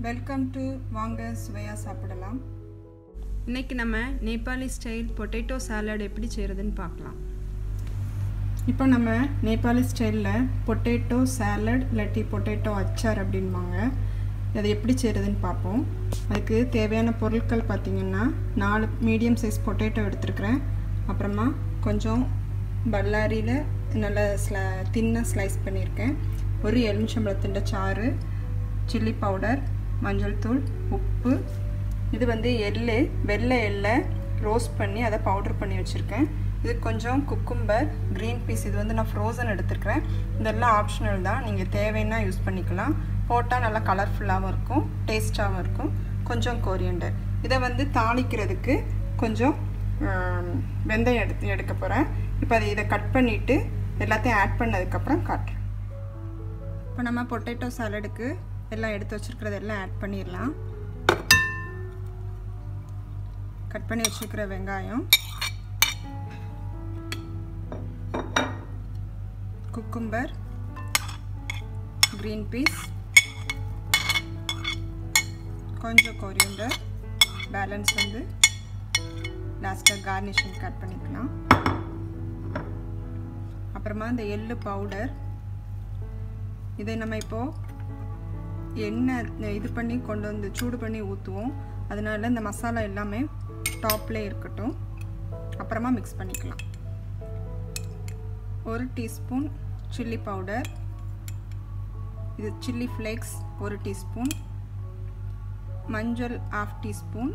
Welcome to வாங்க சுவையா சாப்பிடலாம். இன்னைக்கு நம்ம நேபாளி ஸ்டைல் பொட்டேட்டோ சாலட் எப்படி செய்கிறதுன்னு பார்க்கலாம். இப்போ நம்ம நேபாளி ஸ்டைலில் பொட்டேட்டோ சாலட் இல்லாட்டி பொட்டேட்டோ அச்சார் அப்படின்பாங்க. அதை எப்படி செய்கிறதுன்னு பார்ப்போம். அதுக்கு தேவையான பொருட்கள் பார்த்திங்கன்னா 4 மீடியம் சைஸ் பொட்டேட்டோ எடுத்துருக்கிறேன். அப்புறமா கொஞ்சம் பல்லாரியில் நல்லா தின்னாக ஸ்லைஸ் பண்ணியிருக்கேன். ஒரு எலுமிச்சம்பழத்தின் சாறு, சில்லி பவுடர், மஞ்சள் தூள், உப்பு. இது வந்து வெள்ளை எள்ளை ரோஸ்ட் பண்ணி அதை பவுடர் பண்ணி வச்சுருக்கேன். இது கொஞ்சம் குக்கும்பர், க்ரீன் பீஸ். இது வந்து நான் ஃப்ரோசன் எடுத்துருக்கிறேன். இதெல்லாம் ஆப்ஷனல் தான், நீங்கள் தேவைன்னா யூஸ் பண்ணிக்கலாம். போட்டால் நல்லா கலர்ஃபுல்லாகவும் இருக்கும், டேஸ்ட்டாகவும் இருக்கும். கொஞ்சம் கொரியண்டர். இதை வந்து தாளிக்கிறதுக்கு கொஞ்சம் வெந்தயம் எடுக்க போகிறேன். இப்போ இதை கட் பண்ணிவிட்டு எல்லாத்தையும் ஆட் பண்ணதுக்கப்புறம் காட்டுறேன். இப்போ நம்ம பொட்டேட்டோ சாலடுக்கு எல்லாம் எடுத்து வச்சுருக்கிறது எல்லாம் ஆட் பண்ணிடலாம். கட் பண்ணி வச்சுருக்கிற வெங்காயம், குக்கும்பர், க்ரீன் பீஸ், கொஞ்சம் கொரியாண்டர், பேலன்ஸ் வந்து லாஸ்ட்டாக கார்னிஷிங் கட் பண்ணிக்கலாம். அப்புறமா இந்த எள்ளு பவுடர். இதை நம்ம இப்போது எண்ணெய் இது பண்ணி கொண்டு வந்து சூடு பண்ணி ஊற்றுவோம். அதனால இந்த மசாலா எல்லாமே டாப்லேயே இருக்கட்டும். அப்புறமா மிக்ஸ் பண்ணிக்கலாம். 1 டீஸ்பூன் சில்லி பவுடர், இது சில்லி ஃப்ளேக்ஸ் 1 டீஸ்பூன், மஞ்சள் 1/2 டீஸ்பூன்,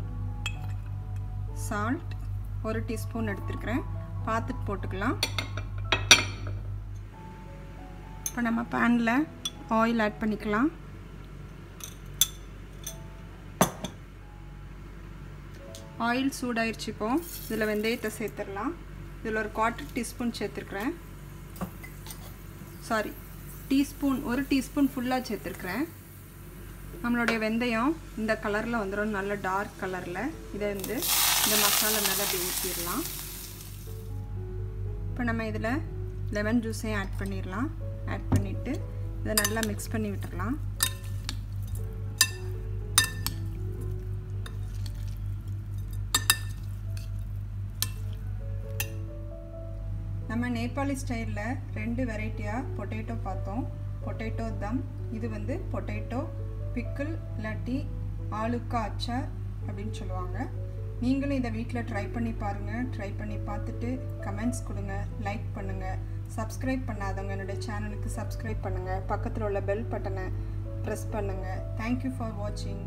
சால்ட் 1 டீஸ்பூன் எடுத்துருக்கிறேன். பார்த்துட்டு போட்டுக்கலாம். இப்போ நம்ம பேனில் ஆயில் ஆட் பண்ணிக்கலாம். ஆயில் சூடாயிருச்சு. இப்போ இதில் வெந்தயத்தை சேர்த்துடலாம். இதில் ஒரு 1/4 டீஸ்பூன் சேர்த்துருக்குறேன். டீஸ்பூன் 1 டீஸ்பூன் ஃபுல்லாக சேர்த்துருக்குறேன். நம்மளுடைய வெந்தயம் இந்த கலரில் வந்துடும், நல்ல டார்க் கலரில். இதை வந்து இந்த மசாலா மேலே அப்படி ஊற்றிடலாம். இப்போ நம்ம இதில் லெமன் ஜூஸையும் ஆட் பண்ணிடலாம். ஆட் பண்ணிவிட்டு இதை நல்லா மிக்ஸ் பண்ணி விட்டுடலாம். நம்ம நேபாளி ஸ்டைலில் 2 வெரைட்டியாக பொட்டேட்டோ பார்த்தோம். பொட்டேட்டோ தம், இது வந்து பொட்டேட்டோ பிக்கிள் இல்லாட்டி ஆலுக்கா அச்சார் அப்படின்னு சொல்லுவாங்க. நீங்களும் இதை வீட்டில் ட்ரை பண்ணி பாருங்கள். ட்ரை பண்ணி பார்த்துட்டு கமெண்ட்ஸ் கொடுங்க, லைக் பண்ணுங்கள். சப்ஸ்கிரைப் பண்ணாதவங்க என்னோடய சேனலுக்கு சப்ஸ்கிரைப் பண்ணுங்கள். பக்கத்தில் உள்ள பெல் பட்டனை ப்ரெஸ் பண்ணுங்கள். தேங்க்யூ ஃபார் வாட்சிங்.